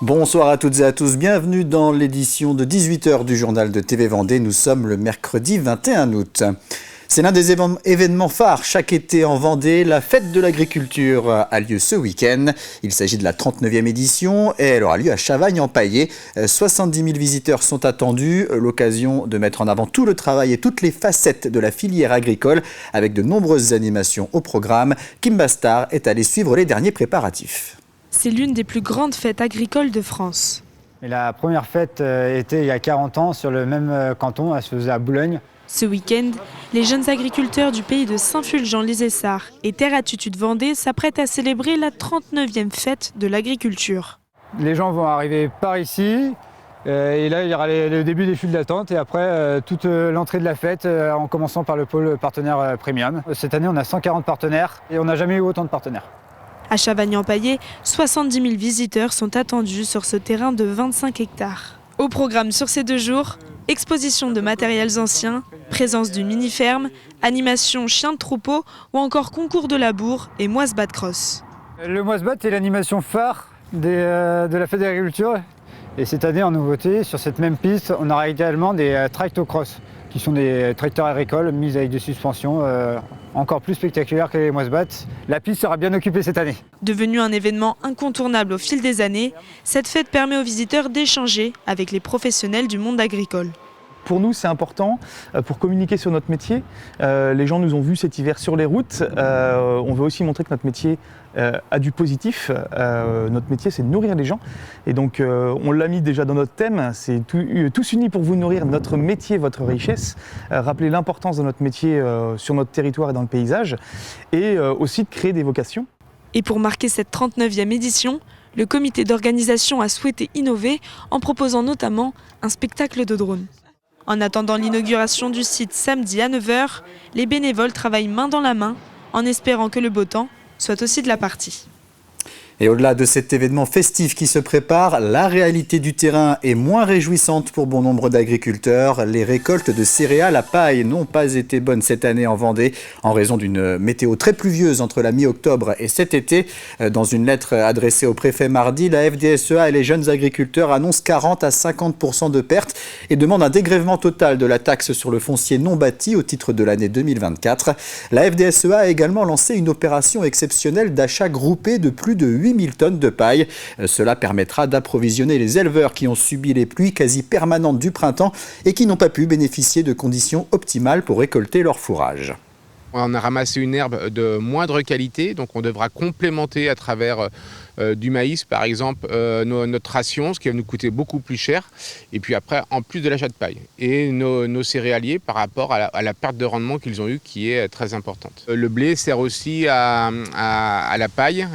Bonsoir à toutes et à tous, bienvenue dans l'édition de 18h du journal de TV Vendée. Nous sommes le mercredi 21 août. C'est l'un des événements phares chaque été en Vendée. La fête de l'agriculture a lieu ce week-end. Il s'agit de la 39e édition et elle aura lieu à Chavagne-en-Paillé. 70 000 visiteurs sont attendus. L'occasion de mettre en avant tout le travail et toutes les facettes de la filière agricole avec de nombreuses animations au programme. Kim Bastard est allé suivre les derniers préparatifs. C'est l'une des plus grandes fêtes agricoles de France. Et la première fête était il y a 40 ans sur le même canton, elle se faisait à Boulogne. Ce week-end, les jeunes agriculteurs du pays de Saint-Fulgent-les-Essarts et Terre à Tutu de Vendée s'apprêtent à célébrer la 39e fête de l'agriculture. Les gens vont arriver par ici et là il y aura le début des files d'attente et après toute l'entrée de la fête en commençant par le pôle partenaire premium. Cette année on a 140 partenaires et on n'a jamais eu autant de partenaires. À Chavagne-en-Paillé, 70 000 visiteurs sont attendus sur ce terrain de 25 hectares. Au programme sur ces 2 jours, exposition de matériels anciens, présence d'une mini-ferme, animation chien de troupeau ou encore concours de labour et moisse-bat de crosse. Le moisse-bat est l'animation phare de la fête de l'agriculture. Et cette année, en nouveauté, sur cette même piste, on aura également des tractocross, qui sont des tracteurs agricoles mis avec des suspensions encore plus spectaculaires que les moisse-bat. La piste sera bien occupée cette année. Devenue un événement incontournable au fil des années, cette fête permet aux visiteurs d'échanger avec les professionnels du monde agricole. Pour nous, c'est important pour communiquer sur notre métier. Les gens nous ont vus cet hiver sur les routes. On veut aussi montrer que notre métier a du positif. Notre métier, c'est de nourrir les gens. Et donc, on l'a mis déjà dans notre thème. C'est tous unis pour vous nourrir, notre métier, votre richesse. Rappeler l'importance de notre métier sur notre territoire et dans le paysage. Et aussi de créer des vocations. Et pour marquer cette 39e édition, le comité d'organisation a souhaité innover en proposant notamment un spectacle de drone. En attendant l'inauguration du site samedi à 9h, les bénévoles travaillent main dans la main en espérant que le beau temps soit aussi de la partie. Et au-delà de cet événement festif qui se prépare, la réalité du terrain est moins réjouissante pour bon nombre d'agriculteurs. Les récoltes de céréales à paille n'ont pas été bonnes cette année en Vendée en raison d'une météo très pluvieuse entre la mi-octobre et cet été. Dans une lettre adressée au préfet mardi, la FDSEA et les jeunes agriculteurs annoncent 40 à 50% de pertes et demandent un dégrèvement total de la taxe sur le foncier non bâti au titre de l'année 2024. La FDSEA a également lancé une opération exceptionnelle d'achat groupé de plus de 8 000 tonnes de paille. Cela permettra d'approvisionner les éleveurs qui ont subi les pluies quasi permanentes du printemps et qui n'ont pas pu bénéficier de conditions optimales pour récolter leur fourrage. On a ramassé une herbe de moindre qualité, donc on devra complémenter à travers du maïs par exemple notre ration, ce qui va nous coûter beaucoup plus cher, et puis après en plus de l'achat de paille. Et nos céréaliers par rapport à la perte de rendement qu'ils ont eue qui est très importante. Le blé sert aussi à la paille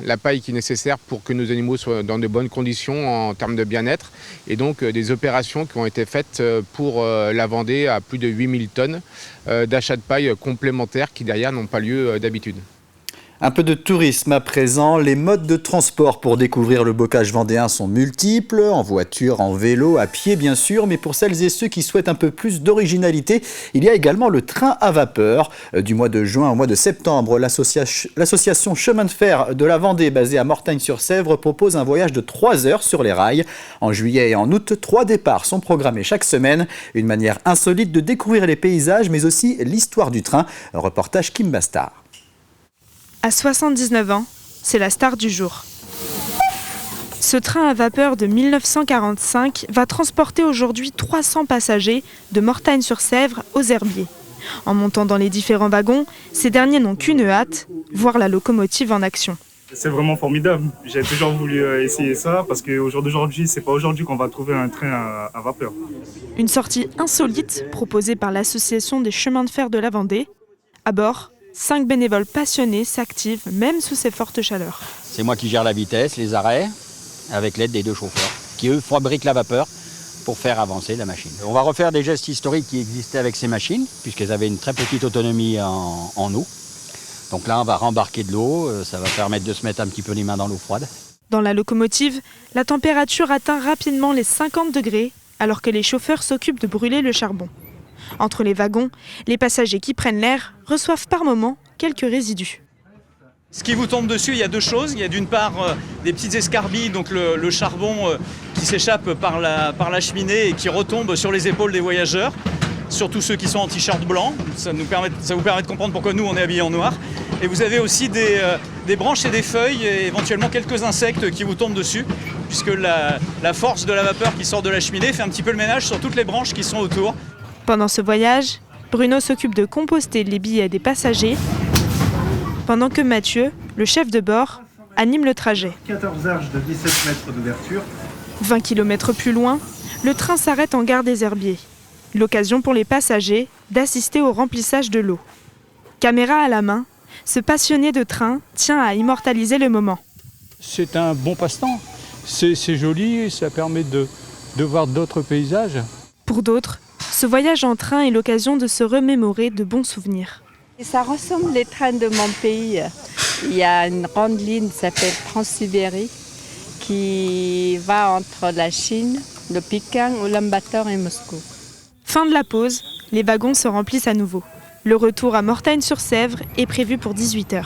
qui est nécessaire pour que nos animaux soient dans de bonnes conditions en termes de bien-être, et donc des opérations qui ont été faites pour la Vendée à plus de 8000 tonnes d'achat de paille complémentaires qui derrière n'ont pas lieu d'habitude. Un peu de tourisme à présent. Les modes de transport pour découvrir le bocage vendéen sont multiples, en voiture, en vélo, à pied bien sûr, mais pour celles et ceux qui souhaitent un peu plus d'originalité, il y a également le train à vapeur. Du mois de juin au mois de septembre, l'association Chemin de Fer de la Vendée, basée à Mortagne-sur-Sèvre, propose un voyage de 3 heures sur les rails. En juillet et en août, 3 départs sont programmés chaque semaine. Une manière insolite de découvrir les paysages, mais aussi l'histoire du train. Reportage Kim Bastard. À 79 ans, c'est la star du jour. Ce train à vapeur de 1945 va transporter aujourd'hui 300 passagers de Mortagne-sur-Sèvre aux Herbiers. En montant dans les différents wagons, ces derniers n'ont qu'une hâte, voir la locomotive en action. C'est vraiment formidable. J'ai toujours voulu essayer ça parce qu'au jour d'aujourd'hui, c'est pas aujourd'hui qu'on va trouver un train à vapeur. Une sortie insolite proposée par l'association des chemins de fer de la Vendée. À bord, 5 bénévoles passionnés s'activent même sous ces fortes chaleurs. C'est moi qui gère la vitesse, les arrêts, avec l'aide des 2 chauffeurs, qui eux fabriquent la vapeur pour faire avancer la machine. On va refaire des gestes historiques qui existaient avec ces machines, puisqu'elles avaient une très petite autonomie en eau. Donc là, on va rembarquer de l'eau, ça va permettre de se mettre un petit peu les mains dans l'eau froide. Dans la locomotive, la température atteint rapidement les 50 degrés, alors que les chauffeurs s'occupent de brûler le charbon. Entre les wagons, les passagers qui prennent l'air reçoivent par moments quelques résidus. Ce qui vous tombe dessus, il y a deux choses. Il y a d'une part des petites escarbilles, donc le charbon qui s'échappe par la cheminée et qui retombe sur les épaules des voyageurs, surtout ceux qui sont en t-shirt blanc. Ça vous permet de comprendre pourquoi nous on est habillés en noir. Et vous avez aussi des branches et des feuilles et éventuellement quelques insectes qui vous tombent dessus, puisque la force de la vapeur qui sort de la cheminée fait un petit peu le ménage sur toutes les branches qui sont autour. Pendant ce voyage, Bruno s'occupe de composter les billets des passagers, pendant que Mathieu, le chef de bord, anime le trajet. 14 arches de 17 mètres d'ouverture. 20 km plus loin, le train s'arrête en gare des Herbiers. L'occasion pour les passagers d'assister au remplissage de l'eau. Caméra à la main, ce passionné de train tient à immortaliser le moment. C'est un bon passe-temps. C'est joli, ça permet de voir d'autres paysages. Pour d'autres, ce voyage en train est l'occasion de se remémorer de bons souvenirs. Ça ressemble les trains de mon pays. Il y a une grande ligne qui s'appelle Transsibérie qui va entre la Chine, le Pékin, Ulaanbaatar et Moscou. Fin de la pause, les wagons se remplissent à nouveau. Le retour à Mortagne-sur-Sèvre est prévu pour 18h.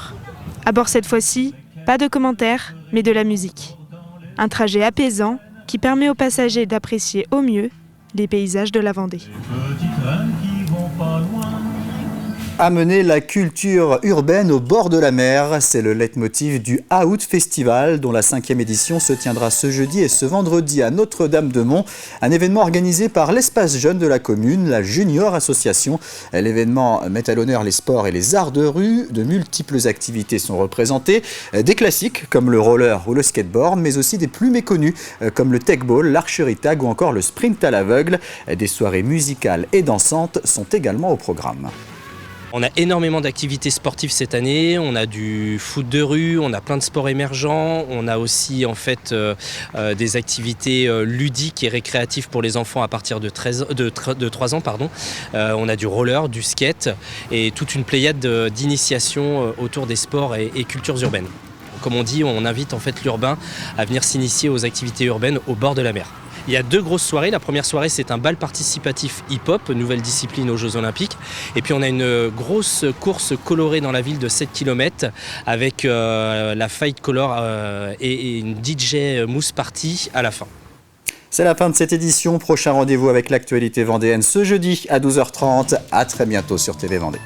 À bord cette fois-ci, pas de commentaires, mais de la musique. Un trajet apaisant qui permet aux passagers d'apprécier au mieux les paysages de la Vendée. Amener la culture urbaine au bord de la mer, c'est le leitmotiv du Out Festival dont la 5e édition se tiendra ce jeudi et ce vendredi à Notre-Dame-de-Mont. Un événement organisé par l'Espace Jeune de la commune, la Junior Association. L'événement met à l'honneur les sports et les arts de rue. De multiples activités sont représentées. Des classiques comme le roller ou le skateboard, mais aussi des plus méconnus comme le tech-ball, l'archerie tag ou encore le sprint à l'aveugle. Des soirées musicales et dansantes sont également au programme. On a énormément d'activités sportives cette année, on a du foot de rue, on a plein de sports émergents, on a aussi en fait des activités ludiques et récréatives pour les enfants à partir de 3 ans. On a du roller, du skate et toute une pléiade d'initiations autour des sports et cultures urbaines. Comme on dit, on invite en fait l'urbain à venir s'initier aux activités urbaines au bord de la mer. Il y a 2 grosses soirées. La première soirée, c'est un bal participatif hip-hop, nouvelle discipline aux Jeux Olympiques. Et puis on a une grosse course colorée dans la ville de 7 km avec la Fight Color et une DJ Mousse Party à la fin. C'est la fin de cette édition. Prochain rendez-vous avec l'actualité vendéenne ce jeudi à 12h30. À très bientôt sur TV Vendée.